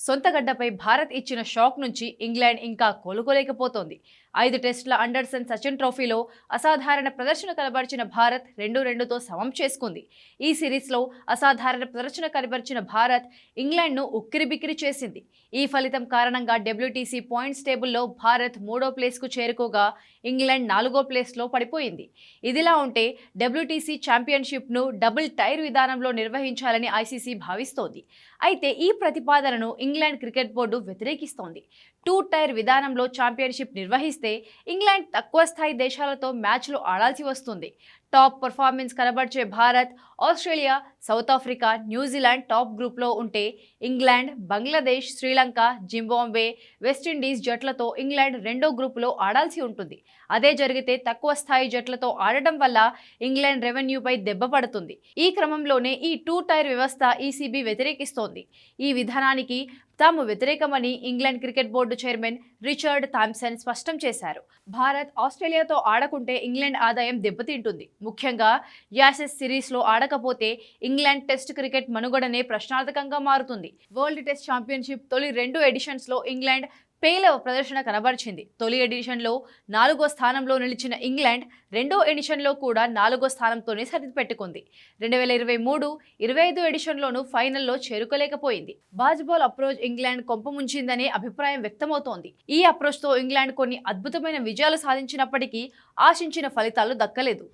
సొంత గడ్డపై భారత్ ఇచ్చిన షాక్ నుంచి ఇంగ్లాండ్ ఇంకా కోలుకోలేకపోతోంది. 5 టెస్టుల అండర్సన్ సచిన్ ట్రోఫీలో అసాధారణ ప్రదర్శన కనబరిచిన భారత్ 2-2తో సమం చేసుకుంది. ఈ సిరీస్లో అసాధారణ ప్రదర్శన కనబరిచిన భారత్ ఇంగ్లాండ్ను ఉక్కిరిబిక్కిరి చేసింది. ఈ ఫలితం కారణంగా డబ్ల్యూటీసీ పాయింట్స్ టేబుల్లో భారత్ 3వ ప్లేస్కు చేరుకోగా ఇంగ్లాండ్ 4వ ప్లేస్లో పడిపోయింది. ఇదిలా ఉంటే డబ్ల్యూటీసీ ఛాంపియన్షిప్ను డబుల్ టైర్ విధానంలో నిర్వహించాలని ఐసీసీ భావిస్తోంది. అయితే ఈ ప్రతిపాదనను ఇంగ్లాండ్ క్రికెట్ బోర్డు వ్యతిరేకిస్తోంది. 2 టైర్ విధానంలో ఛాంపియన్షిప్ నిర్వహిస్తే ఇంగ్లాండ్ తక్కువ స్థాయి దేశాలతో మ్యాచ్లు ఆడాల్సి వస్తుంది. టాప్ పర్ఫార్మెన్స్ కనబర్చే Bharat, Australia, south Africa, New Zealand top గ్రూప్లో ఉంటే England, Bangladesh, Sri Lanka, Zimbabwe, West Indies జట్లతో ఇంగ్లాండ్ 2వ గ్రూపులో ఆడాల్సి ఉంటుంది. అదే జరిగితే తక్కువ స్థాయి జట్లతో ఆడటం వల్ల ఇంగ్లాండ్ రెవెన్యూపై దెబ్బ పడుతుంది. ఈ క్రమంలోనే ఈ 2 టైర్ వ్యవస్థ ఈసీబీ వ్యతిరేకిస్తోంది. ఈ విధానానికి తాము వ్యతిరేకమని England cricket board chairman Richard Thomson స్పష్టం చేశారు. భారత్ ఆస్ట్రేలియాతో ఆడకుంటే ఇంగ్లాండ్ ఆదాయం దెబ్బతింటుంది. ముఖ్యంగా యాషెస్ సిరీస్లో ఆడకపోతే ఇంగ్లాండ్ టెస్ట్ క్రికెట్ మనుగడనే ప్రశ్నార్థకంగా మారుతుంది. వరల్డ్ టెస్ట్ ఛాంపియన్షిప్ తొలి 2 ఎడిషన్స్లో ఇంగ్లాండ్ పేలవ ప్రదర్శన కనబరిచింది. తొలి ఎడిషన్లో 4వ స్థానంలో నిలిచిన ఇంగ్లాండ్ 2వ ఎడిషన్లో కూడా 4వ స్థానంతోనే సరిపెట్టుకుంది. 2023-25 ఎడిషన్లోనూ ఫైనల్లో చేరుకోలేకపోయింది. బాజ్బాల్ అప్రోచ్ ఇంగ్లాండ్ కొంపముంచిందనే అభిప్రాయం వ్యక్తమవుతోంది. ఈ అప్రోచ్తో ఇంగ్లాండ్ కొన్ని అద్భుతమైన విజయాలు సాధించినప్పటికీ ఆశించిన ఫలితాలు దక్కలేదు.